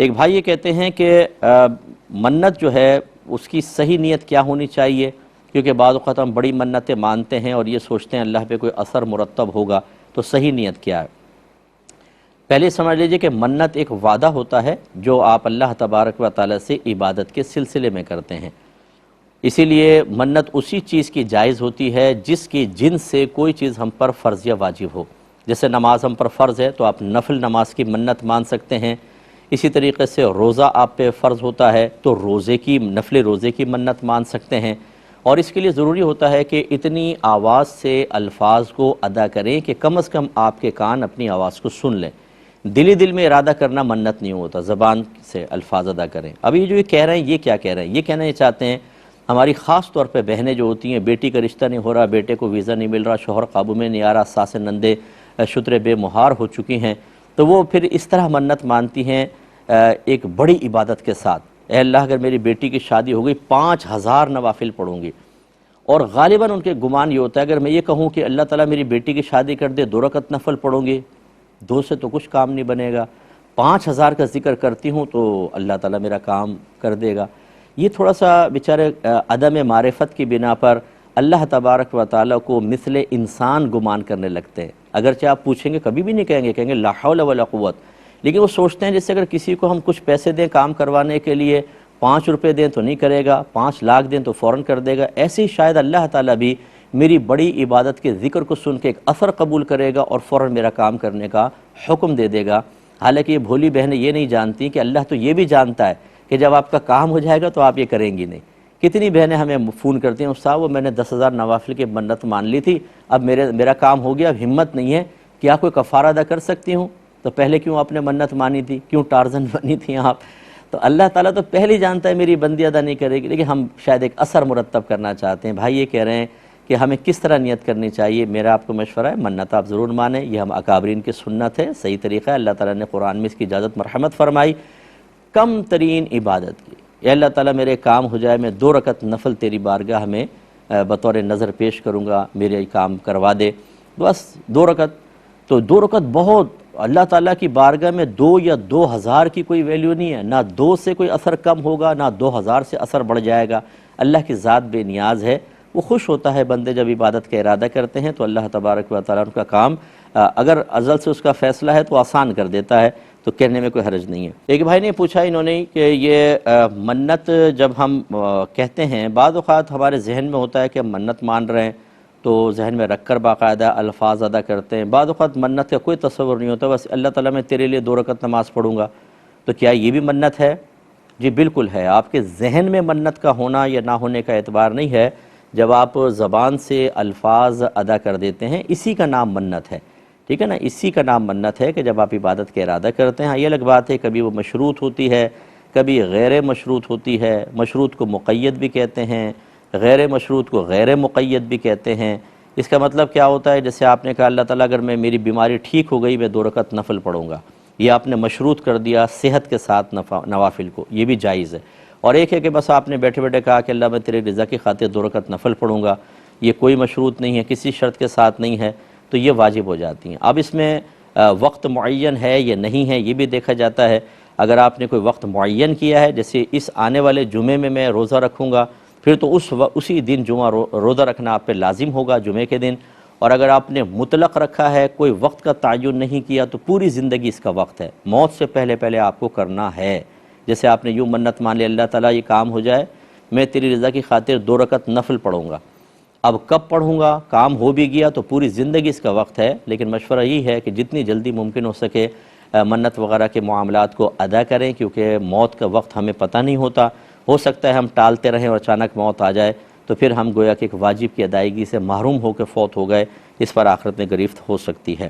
ایک بھائی یہ کہتے ہیں کہ منت جو ہے اس کی صحیح نیت کیا ہونی چاہیے، کیونکہ بعض اوقات ہم بڑی منتیں مانتے ہیں اور یہ سوچتے ہیں اللہ پہ کوئی اثر مرتب ہوگا، تو صحیح نیت کیا ہے؟ پہلے سمجھ لیجئے کہ منت ایک وعدہ ہوتا ہے جو آپ اللہ تبارک و تعالیٰ سے عبادت کے سلسلے میں کرتے ہیں۔ اسی لیے منت اسی چیز کی جائز ہوتی ہے جس کی جنس سے کوئی چیز ہم پر فرض یا واجب ہو۔ جیسے نماز ہم پر فرض ہے تو آپ نفل نماز کی منت مان سکتے ہیں، اسی طریقے سے روزہ آپ پہ فرض ہوتا ہے تو نفل روزے کی منت مان سکتے ہیں، اور اس کے لیے ضروری ہوتا ہے کہ اتنی آواز سے الفاظ کو ادا کریں کہ کم از کم آپ کے کان اپنی آواز کو سن لیں۔ دل میں ارادہ کرنا منت نہیں ہوتا، زبان سے الفاظ ادا کریں۔ اب یہ جو یہ کہہ رہے ہیں یہ کیا کہہ رہے ہیں؟ یہ کہنا یہ چاہتے ہیں ہماری خاص طور پہ بہنیں جو ہوتی ہیں، بیٹی کا رشتہ نہیں ہو رہا، بیٹے کو ویزا نہیں مل رہا، شوہر قابو میں نہیں آ رہا، ساسیں نندے شترے بے مہار ہو چکی ہیں، تو وہ پھر اس طرح منت مانتی ہیں ایک بڑی عبادت کے ساتھ، اے اللہ اگر میری بیٹی کی شادی ہو گئی 5000 نوافل پڑھوں گی۔ اور غالباً ان کے گمان یہ ہوتا ہے اگر میں یہ کہوں کہ اللہ تعالیٰ میری بیٹی کی شادی کر دے 2 رکعت نفل پڑھوں گی، 2 سے تو کچھ کام نہیں بنے گا، 5000 کا ذکر کرتی ہوں تو اللہ تعالیٰ میرا کام کر دے گا۔ یہ تھوڑا سا بیچارے عدم معرفت کی بنا پر اللہ تبارک و تعالیٰ کو مثل انسان گمان کرنے لگتے ہیں۔ اگرچہ آپ پوچھیں گے کبھی بھی نہیں کہیں گے لا حول ولا قوت، لیکن وہ سوچتے ہیں جیسے اگر کسی کو ہم کچھ پیسے دیں کام کروانے کے لیے، 5 روپے دیں تو نہیں کرے گا، 5 لاکھ دیں تو فوراً کر دے گا، ایسے ہی شاید اللہ تعالیٰ بھی میری بڑی عبادت کے ذکر کو سن کے ایک اثر قبول کرے گا اور فوراً میرا کام کرنے کا حکم دے دے گا۔ حالانکہ یہ بھولی بہنیں یہ نہیں جانتی کہ اللہ تو یہ بھی جانتا ہے کہ جب آپ کا کام ہو جائے گا تو آپ یہ کریں گی نہیں۔ کتنی بہنیں ہمیں فون کرتی ہیں، استاد وہ میں نے 10,000 نوافل کی منت مان لی تھی، اب میرا کام ہو گیا، اب ہمت نہیں ہے، کیا کوئی کفارہ ادا کر سکتی ہوں؟ تو پہلے کیوں آپ نے منت مانی تھی؟ کیوں ٹارزن بنی تھی آپ؟ تو اللہ تعالیٰ تو پہلے جانتا ہے میری بندی ادا نہیں کرے گی، لیکن ہم شاید ایک اثر مرتب کرنا چاہتے ہیں۔ بھائی یہ کہہ رہے ہیں کہ ہمیں کس طرح نیت کرنی چاہیے؟ میرا آپ کو مشورہ ہے منت آپ ضرور مانیں، یہ ہم اکابرین کی سنت ہے، صحیح طریقہ ہے، اللہ تعالیٰ نے قرآن میں اس کی اجازت مرحمت فرمائی۔ کم ترین عبادت کی، اے اللہ تعالیٰ میرے کام ہو جائے، میں 2 رکعت نفل تیری بارگاہ میں بطور نظر پیش کروں گا، میرے کام کروا دے، بس 2 رکعت۔ تو 2 رکعت بہت، اللہ تعالیٰ کی بارگاہ میں 2 یا 2000 کی کوئی ویلیو نہیں ہے، نہ 2 سے کوئی اثر کم ہوگا، نہ 2000 سے اثر بڑھ جائے گا۔ اللہ کی ذات بے نیاز ہے، وہ خوش ہوتا ہے بندے جب عبادت کا ارادہ کرتے ہیں تو اللہ تبارک و تعالیٰ ان کا کام اگر ازل سے اس کا فیصلہ ہے تو آسان کر دیتا ہے، تو کہنے میں کوئی حرج نہیں ہے۔ ایک بھائی نے پوچھا انہوں نے کہ یہ منت جب ہم کہتے ہیں، بعض اوقات ہمارے ذہن میں ہوتا ہے کہ ہم منت مان رہے ہیں تو ذہن میں رکھ کر باقاعدہ الفاظ ادا کرتے ہیں، بعض اوقات منت کا کوئی تصور نہیں ہوتا، بس اللہ تعالیٰ میں تیرے لیے 2 رکعت نماز پڑھوں گا، تو کیا یہ بھی منت ہے؟ جی بالکل ہے۔ آپ کے ذہن میں منت کا ہونا یا نہ ہونے کا اعتبار نہیں ہے، جب آپ زبان سے الفاظ ادا کر دیتے ہیں اسی کا نام منت ہے، ٹھیک ہے نا، اسی کا نام منت ہے کہ جب آپ عبادت کا ارادہ کرتے ہیں۔ یہ الگ بات ہے کبھی وہ مشروط ہوتی ہے، کبھی غیر مشروط ہوتی ہے، مشروط کو مقید بھی کہتے ہیں، غیر مشروط کو غیر مقید بھی کہتے ہیں۔ اس کا مطلب کیا ہوتا ہے؟ جیسے آپ نے کہا اللہ تعالیٰ اگر میری بیماری ٹھیک ہو گئی میں 2 رکعت نفل پڑھوں گا، یہ آپ نے مشروط کر دیا صحت کے ساتھ نوافل کو، یہ بھی جائز ہے۔ اور ایک ہے کہ بس آپ نے بیٹھے بیٹھے کہا کہ اللہ میں تیرے رضا کی خاطر 2 رکعت نفل پڑھوں گا، یہ کوئی مشروط نہیں ہے، کسی شرط کے ساتھ نہیں ہے، تو یہ واجب ہو جاتی ہیں۔ اب اس میں وقت معین ہے یا نہیں ہے یہ بھی دیکھا جاتا ہے۔ اگر آپ نے کوئی وقت معین کیا ہے، جیسے اس آنے والے جمعے میں روزہ رکھوں گا، پھر تو اسی دن جمعہ روزہ رکھنا آپ پہ لازم ہوگا جمعے کے دن۔ اور اگر آپ نے مطلق رکھا ہے، کوئی وقت کا تعین نہیں کیا، تو پوری زندگی اس کا وقت ہے، موت سے پہلے آپ کو کرنا ہے۔ جیسے آپ نے یوں منت مان لی اللہ تعالیٰ یہ کام ہو جائے میں تیری رضا کی خاطر 2 رکعت نفل پڑھوں گا، اب کب پڑھوں گا؟ کام ہو بھی گیا تو پوری زندگی اس کا وقت ہے، لیکن مشورہ یہ ہے کہ جتنی جلدی ممکن ہو سکے منت وغیرہ کے معاملات کو ادا کریں، کیونکہ موت کا وقت ہمیں پتہ نہیں ہوتا، ہو سکتا ہے ہم ٹالتے رہیں اور اچانک موت آ جائے تو پھر ہم گویا کہ ایک واجب کی ادائیگی سے محروم ہو کے فوت ہو گئے، اس پر آخرت میں گرفت ہو سکتی ہے۔